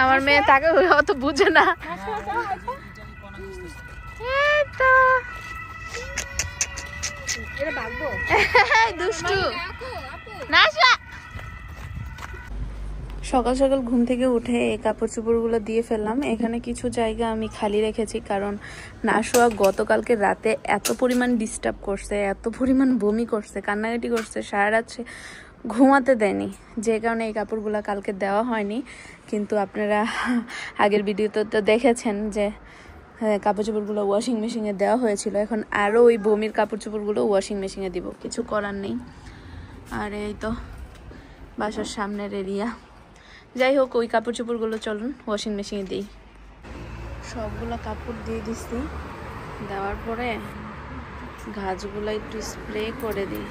আমার মেয়ে তাকে অত বুঝে না। দুষ্টু না। সকাল সকাল ঘুম থেকে উঠে এই কাপড় চোপড়গুলো দিয়ে ফেললাম। এখানে কিছু জায়গা আমি খালি রেখেছি, কারণ নাশোয়া গতকালকে রাতে এত পরিমাণ ডিস্টার্ব করছে, এত পরিমাণ বমি করছে, কান্নাকাটি করছে, সারা রাত ঘুমাতে দেয়নি, যে কারণে এই কাপড়গুলো কালকে দেওয়া হয়নি। কিন্তু আপনারা আগের ভিডিওতে তো দেখেছেন যে কাপড় চোপড়গুলো ওয়াশিং মেশিনে দেওয়া হয়েছিল। এখন আরও ওই বমির কাপড় চোপড়গুলো ওয়াশিং মেশিনে দিব, কিছু করার নেই। আর এই তো বাসার সামনের এরিয়া। যাই হোক, ওই কাপড় চোপড়গুলো চলুন ওয়াশিং মেশিনে দিই। সবগুলো কাপড় দিয়ে দিচ্ছি, দেওয়ার পরে গাছগুলো একটু স্প্রে করে দিই,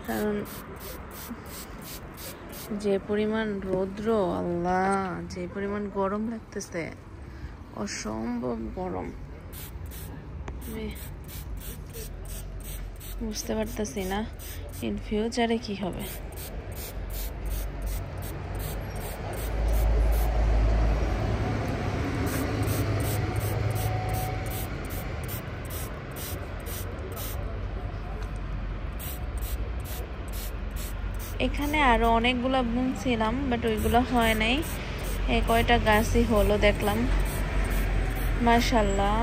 কারণ যে পরিমাণ রৌদ্র, আল্লাহ, যে পরিমাণ গরম লাগতেছে, অসম্ভব গরম। বুঝতে পারতেছি না ইন ফিউচারে কি হবে। এখানে আরো অনেকগুলো বুনছিলাম, বাট ওইগুলো হয় নাই। এই কয়টা গাছই হলো দেখলাম। মাশাআল্লাহ,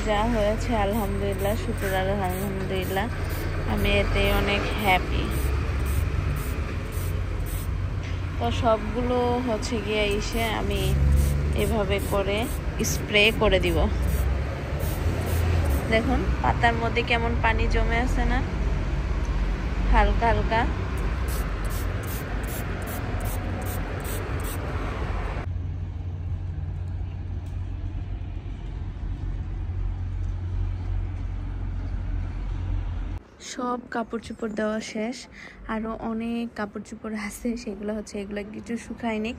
যা হয়েছে আলহামদুলিল্লাহ, শুকর আলহামদুলিল্লাহ, আমি এতে অনেক হ্যাপি। তো সবগুলো হচ্ছে গিয়ে এসে আমি এভাবে করে স্প্রে করে দিব। দেখুন পাতার মধ্যে কেমন পানি জমে আছে না, হালকা হালকা। সব কাপড় চোপড় দেওয়া শেষ, আরও অনেক কাপড় চোপড় আছে, সেগুলো হচ্ছে এগুলো কিছু শুকায়নি,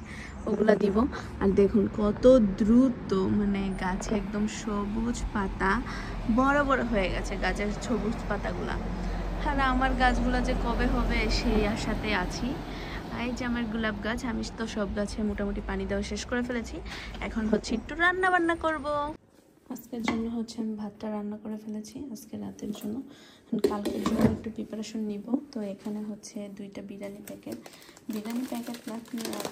ওগুলা দিব। আর দেখুন কত দ্রুত মানে গাছে একদম সবুজ পাতা বড় বড় হয়ে গেছে, গাছের সবুজ পাতাগুলা। আর আমার গাছগুলো যে কবে হবে সেই আশাতে আছি। এই যে আমার গোলাপ গাছ, আমি তো সব গাছে মোটামুটি পানি দেওয়া শেষ করে ফেলেছি। এখন হচ্ছে একটু রান্না বান্না করব। আজকের জন্য হচ্ছে আমি ভাতটা রান্না করে ফেলেছি, আজকে রাতের জন্য। কালকের জন্য একটু প্রিপারেশন নিব। তো এখানে হচ্ছে 2টা বিরিয়ানি প্যাকেট প্লাস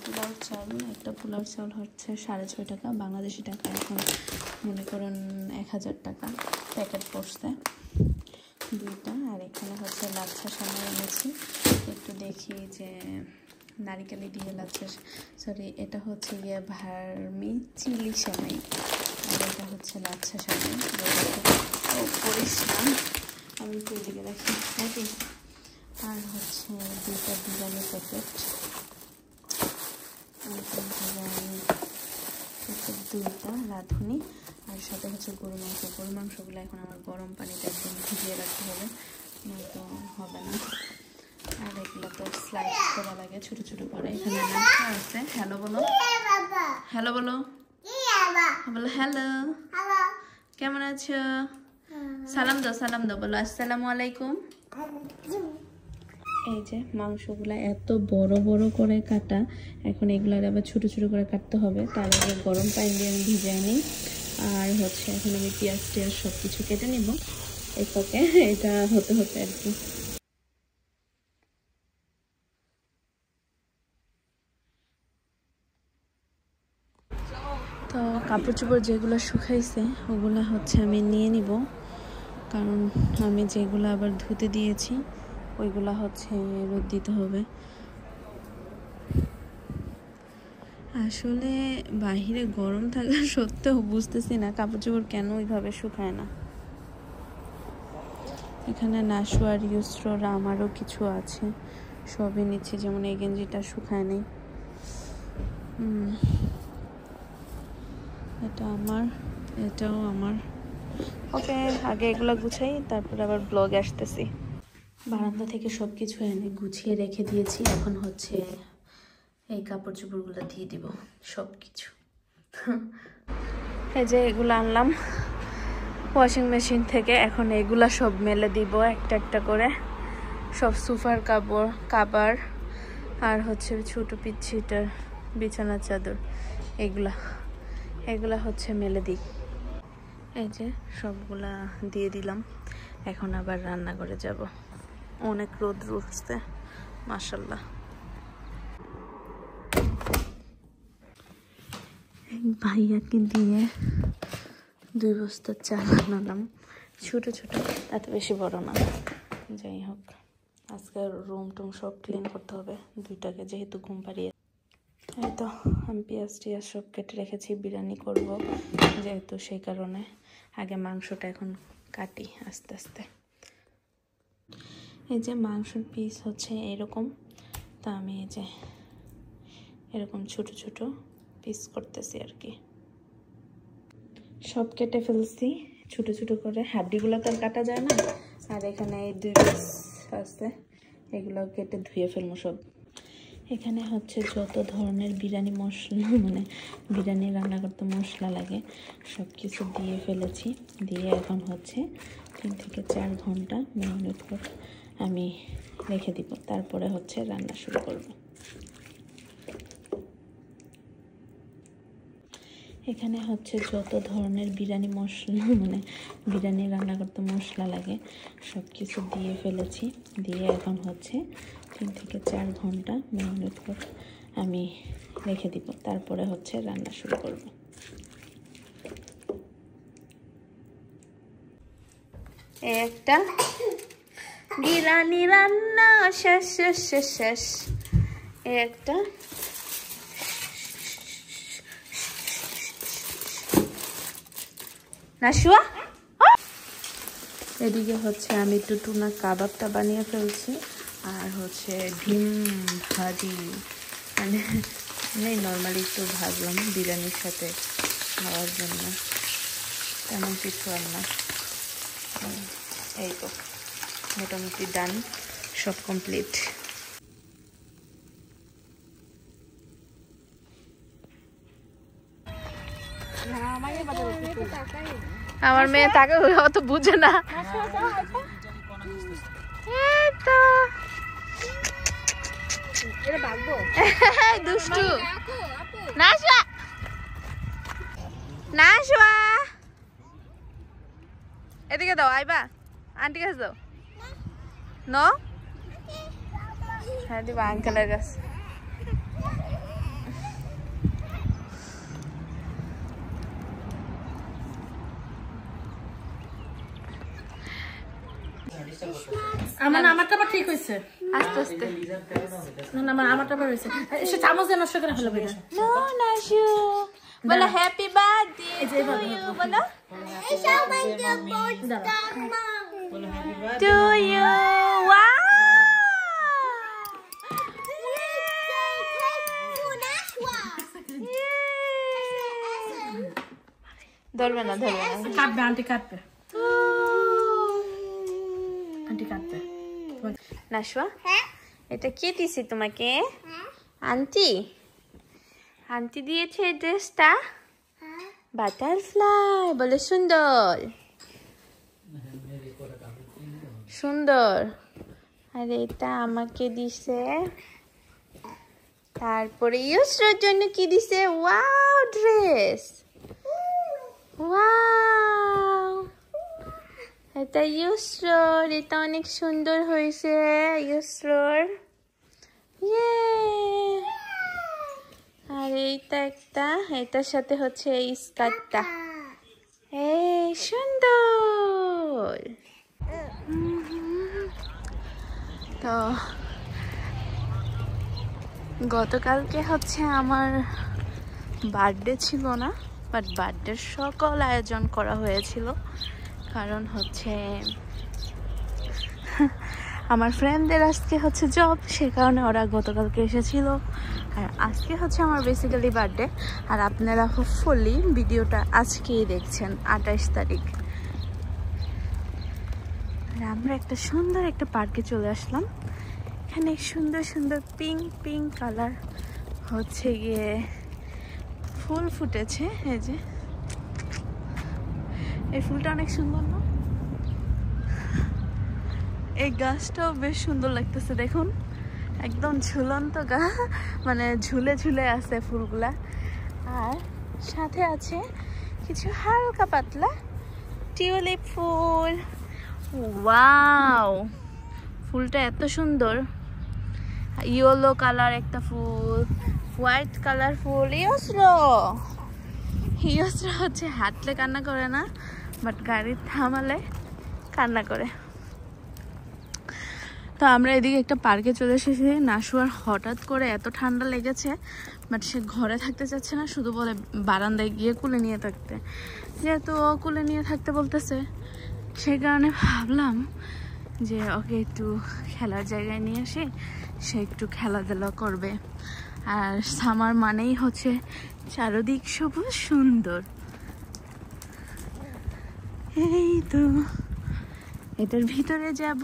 পোলাও চাল। একটা পোলাও চাল হচ্ছে 6.5 টাকা বাংলাদেশি টাকা, এখন মনে করুন 1000 টাকা প্যাকেট পড়ছে 2টা। আর এখানে হচ্ছে লাচ্ছা সামনে এনেছি, একটু দেখি যে নারিকেলি দিয়ে লাচ্ছা, সরি এটা হচ্ছে গিয়ে ভার্মি চিলি সেমাই, আর এটা হচ্ছে লাচ্ছা সেমাই। করিস না, আমি তো এদিকে রাখি নাকি। আর হচ্ছে 2টা বিরিয়ানি প্যাকেট, বিরিয়ানি প্যাকেট 2টা রাঁধুনি। আর সাথে হচ্ছে গরু মাংসগুলো এখন আমার গরম পানিতে একদম ভিজিয়ে রাখতে হবে, নয়তো হবে না। আর এগুলো তো স্লাইস করা লাগে ছোট ছোট করে। এখানে নাস্তা আছে। হ্যালো বলো, হ্যালো বলো, বলো হ্যালো, কেমন আছো? সালাম দাও, বলো আসসালামু আলাইকুম। এই যে মাংসগুলা এত বড় বড় করে কাটা, এখন এগুলার আবার ছোট ছোট করে কাটতে হবে। তার আগে গরম পানি দিয়ে আমি ভিজাই নিই। আর হচ্ছে এখন আমি পেঁয়াজ সব কিছু কেটে নিব এটাকে, এটা হতে হতে আর কি। তো কাপড় চোপড় যেগুলো শুকাইছে ওগুলো হচ্ছে আমি নিয়ে নিব, কারণ আমি যেগুলো আবার ধুতে দিয়েছি ওইগুলো হচ্ছে রোদ দিতে হবে। আসলে বাহিরে গরম থাকা সত্ত্বেও বুঝতেছি না কাপড় চোপড় কেন ওইভাবে শুকায় না। এখানে নাশোয়ার ইউসরোর আমারও কিছু আছে, সবই নিচ্ছি। যেমন এই গেঞ্জিটা শুকায় নেই, এটা আমার, এটাও আমার। ওকে, আগে এগুলো গুছাই, তারপর আবার ব্লগে আসতেছি। বারান্দা থেকে সব কিছু এনে গুছিয়ে রেখে দিয়েছি। এখন হচ্ছে এই কাপড় চোপড়গুলো দিয়ে দিব সব কিছু। এই যে এগুলো আনলাম ওয়াশিং মেশিন থেকে, এখন এগুলা সব মেলে দিব একটা একটা করে। সব সোফার কাভার, আর হচ্ছে ছোট পিচ্ছিটার বিছানার চাদর, এগুলা হচ্ছে মেলে দিই। এই যে সবগুলা দিয়ে দিলাম। এখন আবার রান্না করে যাব। অনেক রোদ উঠছে মাশাআল্লাহ। ভাইয়াকে দিয়ে 2 বস্তা চাল আনালাম, ছোট ছোট, এত বেশি বড় না। যাই হোক, আজকে রুম টুম সব ক্লিন করতে হবে 2টাকে, যেহেতু ঘুম পাড়িয়ে। এই তো আমি পেঁয়াজ টিয়াজ সব কেটে রেখেছি, বিরিয়ানি করব যেহেতু, সেই কারণে আগে মাংসটা এখন কাটি আস্তে আস্তে। এই যে মাংসের পিস হচ্ছে এরকম, তা আমি এই যে এরকম ছোট ছোট পিস করতেছি আর কি। সব কেটে ফেলছি ছোট ছোট করে, হাড্ডিগুলো তো আর কাটা যায় না। আর এখানে এই 2 পিস আছে, এগুলো কেটে ধুয়ে ফেলবো সব। এখানে হচ্ছে যত ধরনের বিরিয়ানি মশলা, মানে বিরিয়ানি রান্না করতে মশলা লাগে, সব কিছু দিয়ে ফেলেছি। দিয়ে এখন হচ্ছে 3 থেকে 4 ঘন্টা ম্যারিনেট করে আমি রেখে দিব, তারপরে হচ্ছে রান্না শুরু করব। এখানে হচ্ছে যত ধরনের বিরিয়ানি মশলা, মানে বিরিয়ানি রান্না করতে মশলা লাগে, সব কিছু দিয়ে ফেলেছি। দিয়ে এখন হচ্ছে 3 থেকে 4 ঘন্টা ম্যারিনেট করে আমি রেখে দিব, তারপরে হচ্ছে রান্না শুরু করব। একটা বিরিয়ানি রান্না শেষ শেষ শেষ শেষ। একটা নাশুয়া, এদিকে হচ্ছে আমি একটু টুনা কাবাবটা বানিয়ে ফেলছি, আর হচ্ছে ডিম ভাজি, মানে নর্মালি একটু ভাজলাম বিরিয়ানির সাথে খাওয়ার জন্য, তেমন কিছু আর না। এই তো মোটামুটি ডান, সব কমপ্লিট। আমার মেয়ে তাকে অত বুঝে না। দুষ্টু নাশুয়া, নাশুয়া এদিকে দাও, আইবা আন্টি কাছে দাও। নো, হ্যাঁ দিবা আঙ্কেলের কাছে। আমারটা ঠিক হয়েছে, আস্তে আস্তে। না আমারটা হয়েছে, সে চামচ দিয়ে নষ্ট করে ফেলবে। নো নাশু, বলো হ্যাপি বার্থডে টু ইউ, বলো টু ইউ। ওয়াও, ধরবে না ধরবে না, কাটবে আন্টি, কাটবে আন্টি, কাটবে। নাশুয়া এটা কে দিছে তোমাকে? আন্টি, আন্টি দিয়েছে এই ড্রেসটা। বাটারফ্লাই, বলে সুন্দর সুন্দর। আর এটা আমাকে দিছে, তারপরে ইউসরার জন্য কি দিছে? ওয়াও ড্রেস, ওয়াও এটা ইউসরার, এটা অনেক সুন্দর হয়েছে ইউসরার। ইয়ে, আর এইটা একটা, এটার সাথে হচ্ছে এই স্কার্টটা, এই সুন্দর। তো গতকালকে হচ্ছে আমার বার্থডে ছিল না, বাট বার্থডের সকল আয়োজন করা হয়েছিল, কারণ হচ্ছে আমার ফ্রেন্ডদের আজকে হচ্ছে জব, সে কারণে ওরা গতকালকে এসেছিল। আর আজকে হচ্ছে আমার বেসিক্যালি বার্থডে, আর আপনারা হোপফুলি ভিডিওটা আজকেই দেখছেন 28 তারিখ। আর আমরা একটা সুন্দর একটা পার্কে চলে আসলাম। এখানে সুন্দর সুন্দর পিঙ্ক পিঙ্ক কালার হচ্ছে গিয়ে ফুল ফুটেছে। এই যে এই ফুলটা অনেক সুন্দর না? এই গাছটাও বেশ সুন্দর লাগতেছে, দেখুন একদম ঝুলন্ত গা, মানে ঝুলে ঝুলে আছে ফুলগুলা। আর সাথে আছে কিছু হালকা পাতলা টিউলিপ ফুল। ওয়াও, ফুলটা এত সুন্দর। ইয়েলো কালার একটা ফুল, হোয়াইট কালার ফুল। ইয়সরা হচ্ছে হাঁটলে কান্না করে না, বাট গাড়ি থামালে কান্না করে। তো আমরা এদিকে একটা পার্কে চলে এসেছি। নাশুয়ার হঠাৎ করে এত ঠান্ডা লেগেছে, বাট সে ঘরে থাকতে চাচ্ছে না, শুধু বলে বারান্দায় গিয়ে কুলে নিয়ে থাকতে। যেহেতু ও কুলে নিয়ে থাকতে বলতেছে, সেই কারণে ভাবলাম যে ওকে একটু খেলার জায়গায় নিয়ে আসি, সে একটু খেলাধুলা করবে। আর সামার মানেই হচ্ছে চারদিক সবুজ সুন্দর। এই তো এটার ভিতরে যাব।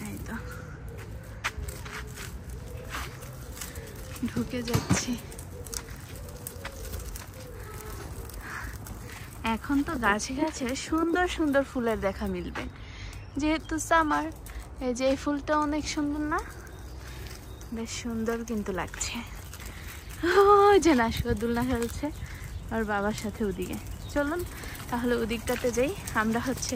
এই তো ঢুকে যাচ্ছি। এখন তো গাছে গাছে সুন্দর সুন্দর ফুলের দেখা মিলবে, যেহেতু সামার। এই যে এই ফুলটা অনেক সুন্দর না? বেশ সুন্দর কিন্তু লাগছে। ওই যে নাশুয়া দোলনা খেলছে আর বাবার সাথে ওদিকে। চলুন তাহলে ওদিকটাতে যাই। আমরা হচ্ছে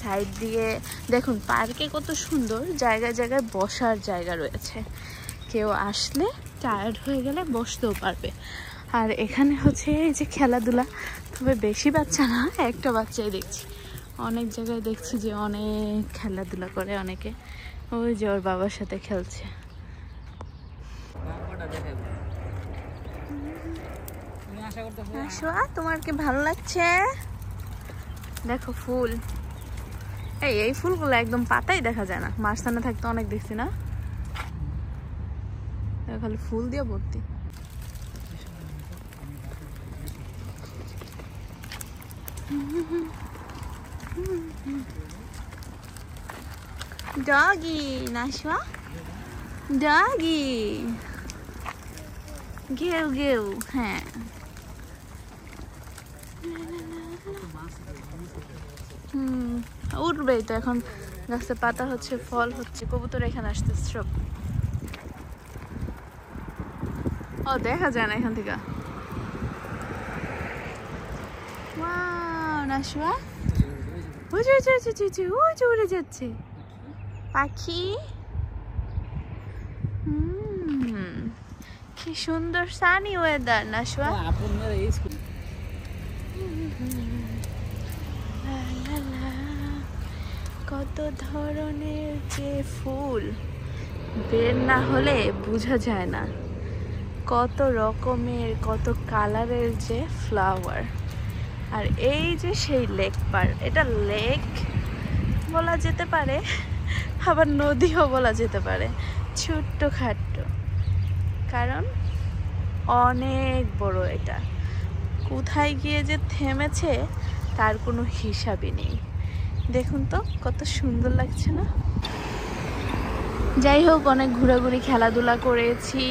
সাইড দিয়ে, দেখুন পার্কে কত সুন্দর জায়গায় জায়গায় বসার জায়গা রয়েছে। কেউ আসলে টায়ার্ড হয়ে গেলে বসতেও পারবে। আর এখানে হচ্ছে এই যে খেলাধুলা, তবে বেশি বাচ্চা না, একটা বাচ্চাই দেখছি। অনেক জায়গায় দেখছি যে অনেক খেলাধুলা করে অনেকে। ওই যে ওর বাবার সাথে খেলছে। তোমার কি ভালো লাগছে? দেখো ফুল, এই ফুলগুলো একদম পাতাই দেখা যায় না। মাঝখানে থাকতে অনেক দেখছি না, খালি ফুল দিয়ে ভর্তি। ডগি, নাশুয়া ডগি, ঘেউ ঘেউ। হ্যাঁ উঠবেই তো, এখন গাছে পাতা হচ্ছে, ফল হচ্ছে, কবুতর এখানে আসতেছে সব। ও দেখা যায় না এখান থেকে। নাশুয়া উড়ে যাচ্ছে পাখি। কি সুন্দর সানি ওয়েদার নাশুয়া। কত ধরনের যে ফুল, বের না হলে বোঝা যায় না। কত রকমের, কত কালারের যে ফ্লাওয়ার। আর এই যে সেই লেক পার, এটা লেক বলা যেতে পারে, আবার নদীও বলা যেতে পারে। ছোট্ট খাট্ট, কারণ অনেক বড় এটা। কোথায় গিয়ে যে থেমেছে তার কোনো হিসাবই নেই। দেখুন তো কত সুন্দর লাগছে না? যাই হোক, অনেক ঘোরাঘুরি খেলাধুলা করেছি।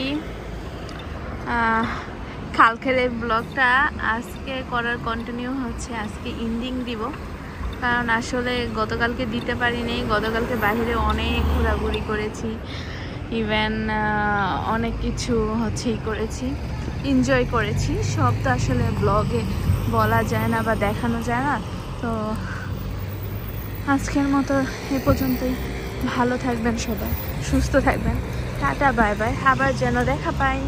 কালকের এই ব্লগটা আজকে করার কন্টিনিউ হচ্ছে, আজকে এন্ডিং দিব। কারণ আসলে গতকালকে দিতে পারিনি। গতকালকে বাইরে অনেক ঘোরাঘুরি করেছি, ইভেন অনেক কিছু হচ্ছেই করেছি, এনজয় করেছি। সব তো আসলে ব্লগে বলা যায় না বা দেখানো যায় না। তো আজকের মতো এ পর্যন্তই। ভালো থাকবেন সবাই, সুস্থ থাকবেন। টাটা বাই বাই, আবার যেন দেখা পাই।